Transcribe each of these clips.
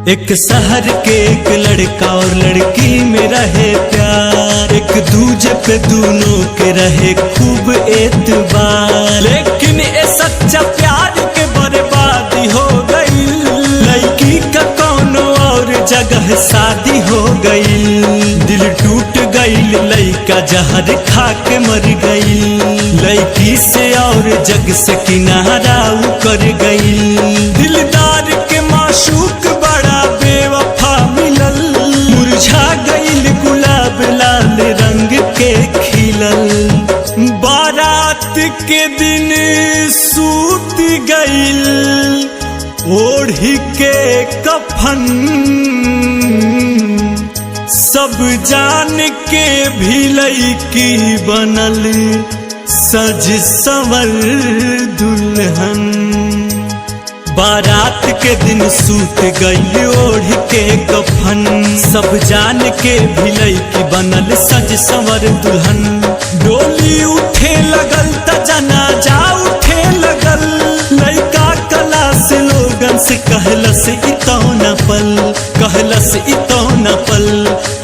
एक शहर के एक लड़का और लड़की में रहे प्यार, एक दूजे पे दोनों के रहे खूब एतबार। लेकिन ये सच्चा प्यार के बर्बादी हो गई, लड़की का कौनो और जगह शादी हो गई। दिल टूट गई, लड़का जहर खा के मर गई। लड़की से और जग से किनारा उतर गई। दिलदार के माशूक बड़ा बेवफा मिलल, मुरझा गईल गुलाब लाल रंग के खिलल। बारात के दिन सूत गईल ओढ़ी के कफन, सब जान के भी लड़की बनल सज संवर दुल्हन। बारात के दिन सूत गई ओढ़ के कफन, सब जान के भी लड़की बनल सज संवर दुल्हन। डोली उठे लगल त जनाजा उठे लगल, लड़का कला से लोगन से कहलस इतो न पल, कहलस इतो न पल,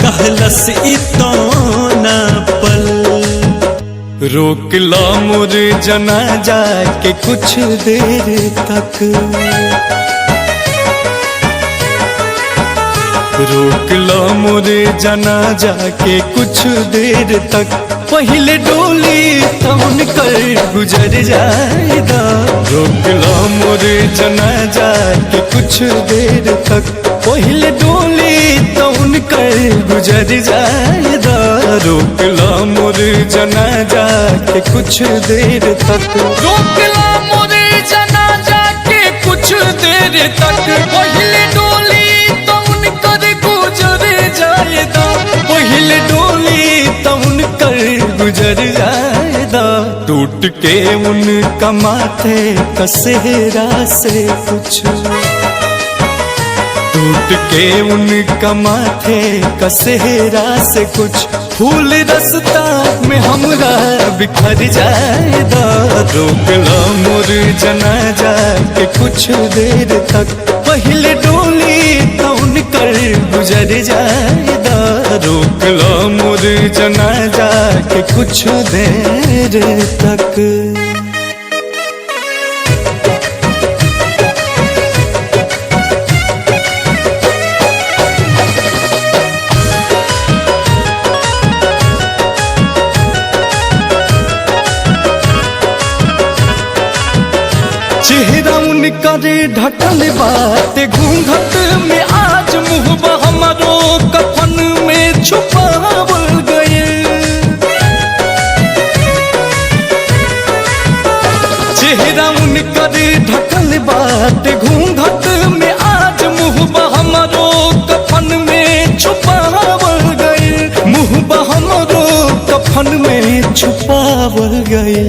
कहलस इतो न पल। रोक लो मोर जनाजा के कुछ देर तक, रोक लो मोर जनाजा के कुछ देर तक। पहले डोली तौन कर गुजर जाएगा, रोक लो मोर जनाजा के कुछ देर तक। पहले डोली तौन कर गुजर जाएगा, रोक लो मोर जनाजा के कुछ देर तक। रोक लो मोर जनाजा के कुछ देर तक। पहले डोली तौन कर गुजर जाएगा, पहले डोली तौन कर गुजर जाएगा। टूट के उनका माथे का सेहरा से कुछ, टूट के उनका माथे का सेहरा से कुछ। फूल रास्ता में हमरा बिखर जाएगा, रोक लो मोर जनाजा के कुछ देर तक। पहले डोली तौन कर गुजर जाएगा, रोक लो मोर जनाजा के कुछ देर तक। चेहरा उनका रे ढकल बात घूंघट में, आज मुहबा हमारो कफन में छुपावल गए। चेहरा उनका रे ढकल बात घूंघट में, आज मुहबा हमारो कफन में छुपावल गए। मुहबा हमारो कफन में छुपावल गए।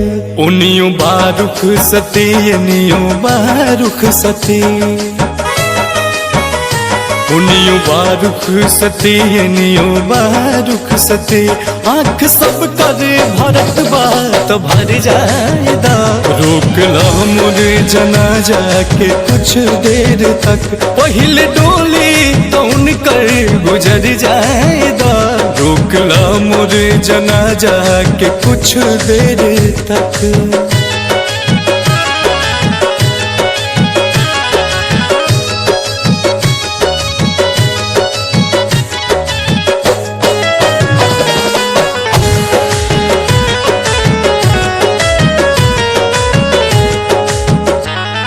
उनियों बारुख सती नियों बारुख सती, उनियों बारुख सती नियों बारुख सती। आँख सब करे भरत बात भर जाएगा, रोक लो मोर जनाजा के कुछ देर तक। पहले डोली तौन कर गुजर जाएगा, रोक लो मोर जनाजा के कुछ देर तक।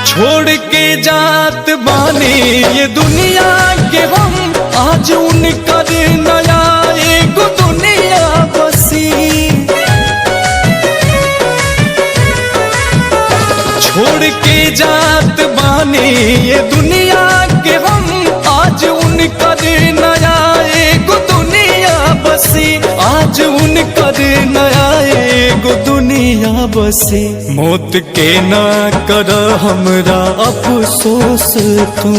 छोड़ के जात बानी ये दुनिया के हम, आज उनकर नया एक दुनिया बसी। छोड़ के जात बानी ये दुनिया के हम, आज उनकर नया एक दुनिया बसी। आज उनकर नया एक दुनिया बसी। मौत के ना कर हमरा अफसोस तू,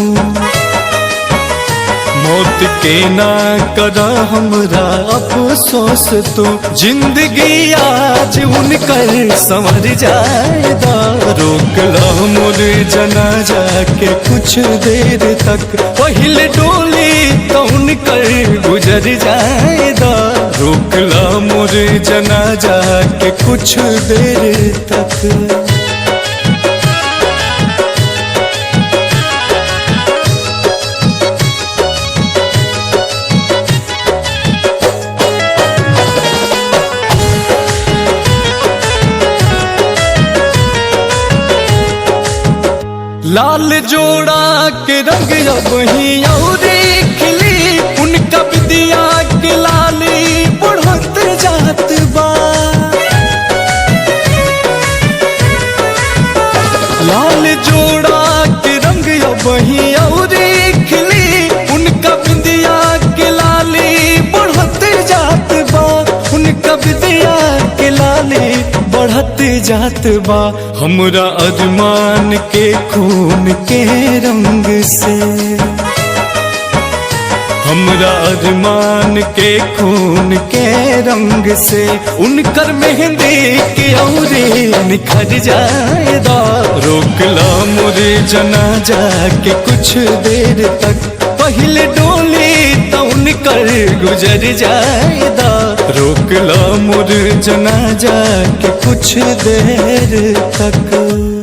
मौत के ना कर हमरा अफसोस तू। जिंदगी आज उनकर संवर जाएगा, रोक लो मोर जनाजा के कुछ देर तक पहले डोली तो उनकर गुजर जाएदा, रोकला मोर जनाजा के कुछ देर तक। लाल जोड़ा के रंग अब ही औरी खिली, उनका विदिया के लाली बढ़त जात बा। लाल जोड़ा के रंग अब ही औरी खिली, उनका विदिया के लाली बढ़त जात बा। उनका विदिया के लाली बढ़त जात बा। हमरा अरमान के खून के रंग से, हमरा अरमान के खून के रंग से उनकर मेहंदी के औरे निखर जाएदा, रोकला मोरे जनाजा के कुछ देर तक पहले डोली तो उनकर गुजर जाएदा, रोकला मोर जनाजा के कुछ देर तक।